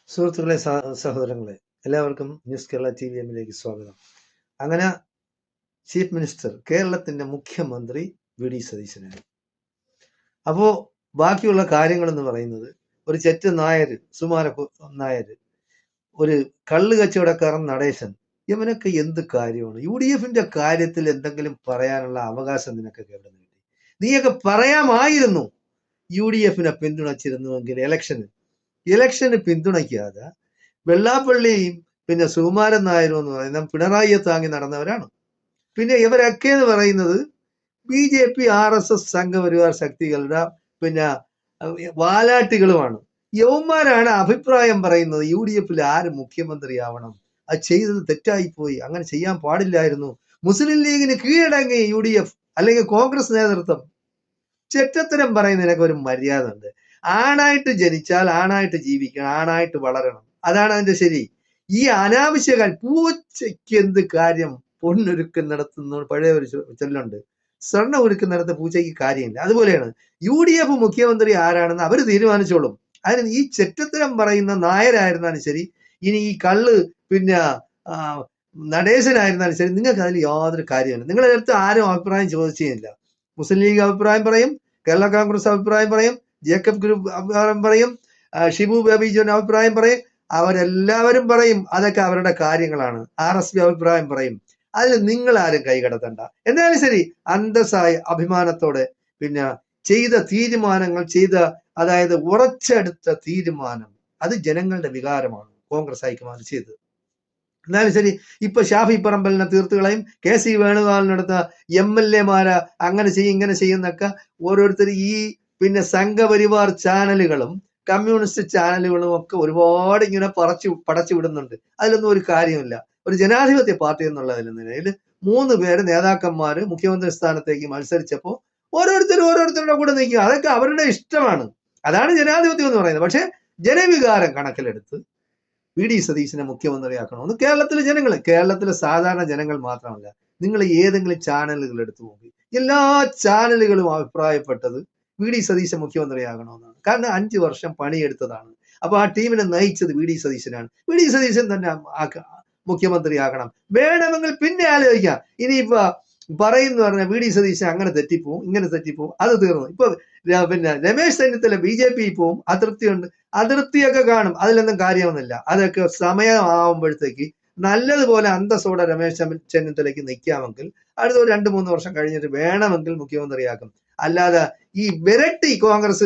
സുഹൃത്തുക്കളെ, സഹോദരങ്ങളെ, എല്ലാവർക്കും ന്യൂസ് കേരള TVM-ലേക്ക് സ്വാഗതം. അങ്ങനെ ചീഫ് മിനിസ്റ്റർ, കേരളത്തിന്റെ മുഖ്യമന്ത്രി വി.ഡി. സതീശനായി. അപ്പോ ബാക്കിയുള്ള കാര്യങ്ങളെന്ന് പറയുന്നത്, ഒരു ചെറ്റ് നായർ, സുമാര നായർ, ഒരു കള്ള് കച്ചവടക്കാരൻ നടേശൻ, ഇവനൊക്കെ എന്ത് കാര്യമാണ്? UDF-ന്റെ കാര്യത്തിൽ എന്തെങ്കിലും പറയാനുള്ള അവകാശം നിനക്കൊക്കെ എവിടെ നിന്ന് കിട്ടി? നീയൊക്കെ പറയാമായിരുന്നു UDF-നെ പിന്തുണച്ചിരുന്നുവെങ്കിൽ. ഇലക്ഷന് പിന്തുണയ്ക്കാതെ വെള്ളാപ്പള്ളിയും പിന്നെ സുകുമാരൻ നായരും എന്ന് പറയുന്ന പിണറായിയെ താങ്ങി നടന്നവരാണ്. പിന്നെ ഇവരൊക്കെ എന്ന് പറയുന്നത് BJP RSS സംഘപരിവാർ ശക്തികളുടെ പിന്നെ വാലാട്ടികളുമാണ്. യവന്മാരാണ് അഭിപ്രായം പറയുന്നത് UDF-ൽ ആര് മുഖ്യമന്ത്രിയാവണം, അത് ചെയ്തത് തെറ്റായിപ്പോയി, അങ്ങനെ ചെയ്യാൻ പാടില്ലായിരുന്നു, മുസ്ലിം ലീഗിന് കീഴടങ്ങി UDF അല്ലെങ്കിൽ കോൺഗ്രസ് നേതൃത്വം. ചെറ്റത്തരം പറയുന്നതിനൊക്കെ ഒരു മര്യാദ ഉണ്ട്. ആണായിട്ട് ജനിച്ചാൽ ആണായിട്ട് ജീവിക്കണം, ആണായിട്ട് വളരണം, അതാണ് അതിന്റെ ശരി. ഈ അനാവശ്യ പൂച്ചയ്ക്ക് എന്ത് കാര്യം? പൊന്നൊരുക്കുന്നിടത്തുനിന്ന് പഴയ ഒരു ചൊല്ലുണ്ട്, സ്വർണ്ണം ഒരുക്കുന്നിടത്ത് പൂച്ചയ്ക്ക് കാര്യമില്ല. അതുപോലെയാണ് UDF മുഖ്യമന്ത്രി ആരാണെന്ന് അവർ തീരുമാനിച്ചോളും. അതിന് ഈ ചെറ്റത്തരം പറയുന്ന നായരായിരുന്നാലും ശരി, ഇനി ഈ കള്ള് പിന്നെ നടേശനായിരുന്നാലും ശരി, നിങ്ങൾക്ക് അതിൽ യാതൊരു കാര്യമില്ല. നിങ്ങളുടെ അടുത്ത് ആരും അഭിപ്രായം ചോദിച്ചില്ല. മുസ്ലിം ലീഗ് അഭിപ്രായം പറയും, കേരള കോൺഗ്രസ് അഭിപ്രായം പറയും, ജേക്കബ് ഗ്രൂപ്പ് അഭിപ്രായം പറയും, ഷിബു ബേബി ജോൺ അഭിപ്രായം പറയും, അവരെല്ലാവരും പറയും. അതൊക്കെ അവരുടെ കാര്യങ്ങളാണ്. RSP അഭിപ്രായം പറയും. അതിൽ നിങ്ങൾ ആരും കൈകടത്തണ്ട. എന്തായാലും ശരി, അന്തസ്സായ അഭിമാനത്തോടെ പിന്നെ ചെയ്ത തീരുമാനങ്ങൾ, അതായത് ഉറച്ചെടുത്ത തീരുമാനം, അത് ജനങ്ങളുടെ വികാരമാണ് കോൺഗ്രസ് ഹൈക്കമാൻഡ് ചെയ്തത്. എന്നാലും ശരി, ഇപ്പൊ ഷാഫി പറമ്പലിനെ തീർത്തുകളയും, KC വേണുഗോപാലിനടുത്ത MLA-മാര് അങ്ങനെ ചെയ്യും ഇങ്ങനെ ചെയ്യുന്നൊക്കെ ഓരോരുത്തർ ഈ പിന്നെ സംഘപരിവാർ ചാനലുകളും കമ്മ്യൂണിസ്റ്റ് ചാനലുകളും ഒക്കെ ഒരുപാട് ഇങ്ങനെ പടച്ചു വിടുന്നുണ്ട്. അതിലൊന്നും ഒരു കാര്യമില്ല. ഒരു ജനാധിപത്യ പാർട്ടി എന്നുള്ള നിലയിൽ 3 പേര് നേതാക്കന്മാര് മുഖ്യമന്ത്രി സ്ഥാനത്തേക്ക് മത്സരിച്ചപ്പോൾ ഓരോരുത്തരുടെ കൂടെ നിൽക്കുക. അതൊക്കെ അവരുടെ ഇഷ്ടമാണ്. അതാണ് ജനാധിപത്യം എന്ന് പറയുന്നത്. പക്ഷെ ജനവികാരം കണക്കിലെടുത്ത് വി.ഡി. സതീശനെ മുഖ്യമന്ത്രിയാക്കണമെന്ന് കേരളത്തിലെ സാധാരണ ജനങ്ങൾ മാത്രമല്ല, നിങ്ങൾ ഏതെങ്കിലും ചാനലുകൾ എടുത്തു നോക്കി, എല്ലാ ചാനലുകളും അഭിപ്രായപ്പെട്ടത് വി.ഡി. സതീശൻ മുഖ്യമന്ത്രിയാകണമെന്നാണ്. കാരണം 5 വർഷം പണിയെടുത്തതാണ്. അപ്പൊ ആ ടീമിനെ നയിച്ചത് വി.ഡി. സതീശനാണ്. വി.ഡി. സതീശൻ തന്നെ മുഖ്യമന്ത്രിയാകണം. വേണമെങ്കിൽ പിന്നെ ആലോചിക്കാം. ഇനിയിപ്പോ പറയുന്നു പറഞ്ഞാൽ വി.ഡി. സതീശൻ അങ്ങനെ തെറ്റിപ്പോവും, ഇങ്ങനെ തെറ്റിപ്പോവും, അത് തീർന്നു. ഇപ്പൊ പിന്നെ രമേശ് ചെന്നിത്തല BJP പോവും, അതിർത്തിയൊക്കെ കാണും, അതിലൊന്നും കാര്യമൊന്നുമില്ല. അതൊക്കെ സമയമാവുമ്പോഴത്തേക്ക് നല്ലതുപോലെ അന്തസ്സോടെ രമേശ് ചെന്നിത്തലയ്ക്ക് നിൽക്കാമെങ്കിൽ അടുത്ത 2-3 വർഷം കഴിഞ്ഞിട്ട് വേണമെങ്കിൽ മുഖ്യമന്ത്രിയാക്കും. അല്ലാതെ ഈ വിരട്ടി കോൺഗ്രസ്